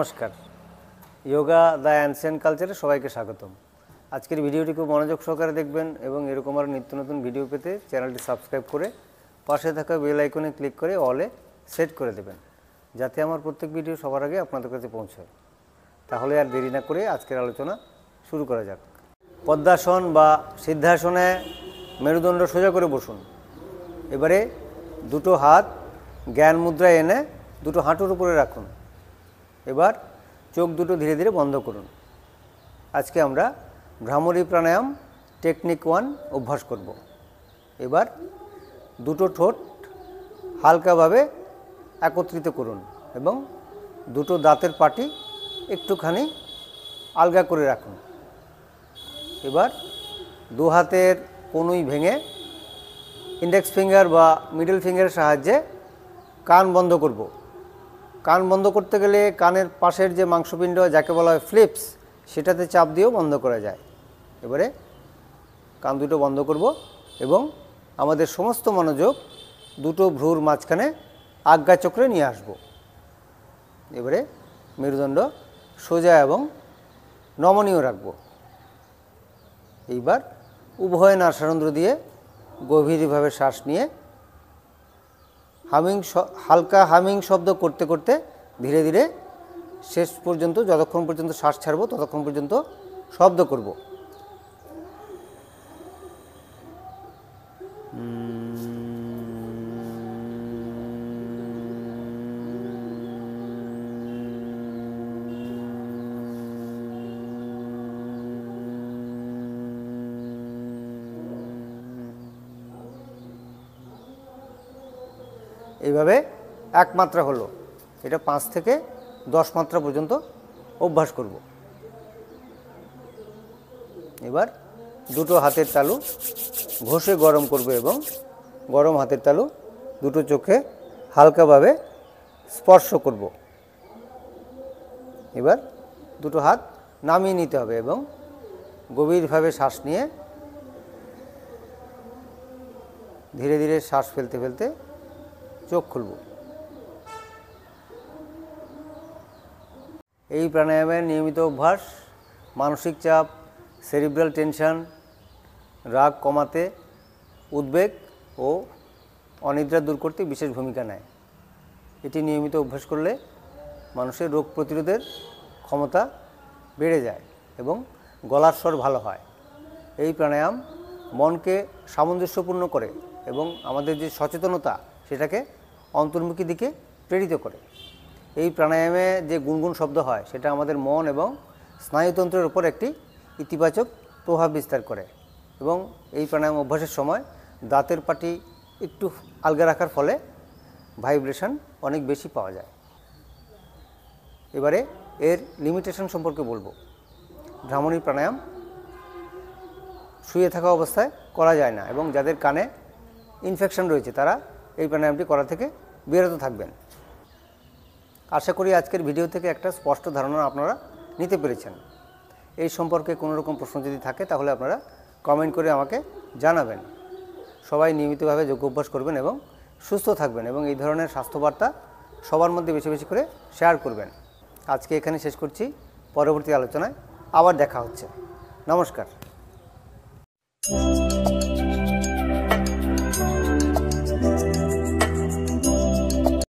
নমস্কার। Yoga the ancient কালচারে সবাইকে স্বাগতম। আজকের ভিডিওটি খুব মনোযোগ সহকারে দেখবেন এবং এরকম আরও নিত্য নতুন ভিডিও পেতে চ্যানেলটি সাবস্ক্রাইব করে পাশে থাকা বেল আইকনে ক্লিক করে অলে সেট করে দেবেন, যাতে আমার প্রত্যেক ভিডিও সবার আগে আপনাদের কাছে পৌঁছায়। তাহলে আর দেরি না করে আজকের আলোচনা শুরু করা যাক। পদ্মাসন বা সিদ্ধাসনে মেরুদণ্ড সোজা করে বসুন। এবারে দুটো হাত জ্ঞান মুদ্রায় এনে দুটো হাঁটুর উপরে রাখুন। এবার চোখ দুটো ধীরে ধীরে বন্ধ করুন। আজকে আমরা ভ্রামরী প্রাণায়াম টেকনিক 1 অভ্যাস করব। এবার দুটো ঠোঁট হালকাভাবে একত্রিত করুন এবং দুটো দাঁতের পাটি একটুখানি আলগা করে রাখুন। এবার দু হাতের কনুই ভেঙে ইন্ডেক্স ফিঙ্গার বা মিডল ফিঙ্গারের সাহায্যে কান বন্ধ করব। কান বন্ধ করতে গেলে কানের পাশের যে মাংসপিণ্ড, যাকে বলা হয় ফ্লিপস, সেটাতে চাপ দিয়েও বন্ধ করা যায়। এবারে কান দুটো বন্ধ করব এবং আমাদের সমস্ত মনোযোগ দুটো ভ্রুর মাঝখানে আজ্ঞাচক্রে নিয়ে আসব। এবারে মেরুদণ্ড সোজা এবং নমনীয় রাখব। এইবার উভয় নাসারন্ধ্র দিয়ে গভীরভাবে শ্বাস নিয়ে হালকা হামিং শব্দ করতে করতে ধীরে ধীরে শেষ পর্যন্ত, যতক্ষণ পর্যন্ত শ্বাস ছাড়ব ততক্ষণ পর্যন্ত শব্দ করব। এইভাবে এক মাত্রা হলো, এটা 5 থেকে 10 মাত্রা পর্যন্ত অভ্যাস করব। এবার দুটো হাতের তালু ঘষে গরম করব এবং গরম হাতের তালু দুটো চোখে হালকাভাবে স্পর্শ করব। এবার দুটো হাত নামিয়ে নিতে হবে এবং গভীরভাবে শ্বাস নিয়ে ধীরে ধীরে শ্বাস ফেলতে ফেলতে চোখ খুলব। এই প্রাণায়ামের নিয়মিত অভ্যাস মানসিক চাপ, সেরিব্রাল টেনশন, রাগ কমাতে, উদ্বেগ ও অনিদ্রা দূর করতে বিশেষ ভূমিকা নেয়। এটি নিয়মিত অভ্যাস করলে মানুষের রোগ প্রতিরোধের ক্ষমতা বেড়ে যায় এবং গলার স্বর ভালো হয়। এই প্রাণায়াম মনকে সামঞ্জস্যপূর্ণ করে এবং আমাদের যে সচেতনতা সেটাকে অন্তর্মুখী দিকে প্রেরিত করে। এই প্রাণায়ামে যে গুনগুন শব্দ হয় সেটা আমাদের মন এবং স্নায়ুতন্ত্রের উপর একটি ইতিবাচক প্রভাব বিস্তার করে এবং এই প্রাণায়াম অভ্যাসের সময় দাঁতের পাটি একটু আলগা রাখার ফলে ভাইব্রেশন অনেক বেশি পাওয়া যায়। এবারে এর লিমিটেশন সম্পর্কে বলবো। ভ্রামরী প্রাণায়াম শুয়ে থাকা অবস্থায় করা যায় না এবং যাদের কানে ইনফেকশন রয়েছে তারা এই প্রাণায়ামটি করা থেকে বিরত থাকবেন। আশা করি আজকের ভিডিও থেকে একটা স্পষ্ট ধারণা আপনারা নিতে পেরেছেন। এই সম্পর্কে কোনো রকম প্রশ্ন যদি থাকে তাহলে আপনারা কমেন্ট করে আমাকে জানাবেন। সবাই নিয়মিতভাবে যোগ অভ্যাস করবেন এবং সুস্থ থাকবেন এবং এই ধরনের স্বাস্থ্যবার্তা সবার মধ্যে বেশি বেশি করে শেয়ার করবেন। আজকে এখানে শেষ করছি। পরবর্তী আলোচনায় আবার দেখা হচ্ছে। নমস্কার।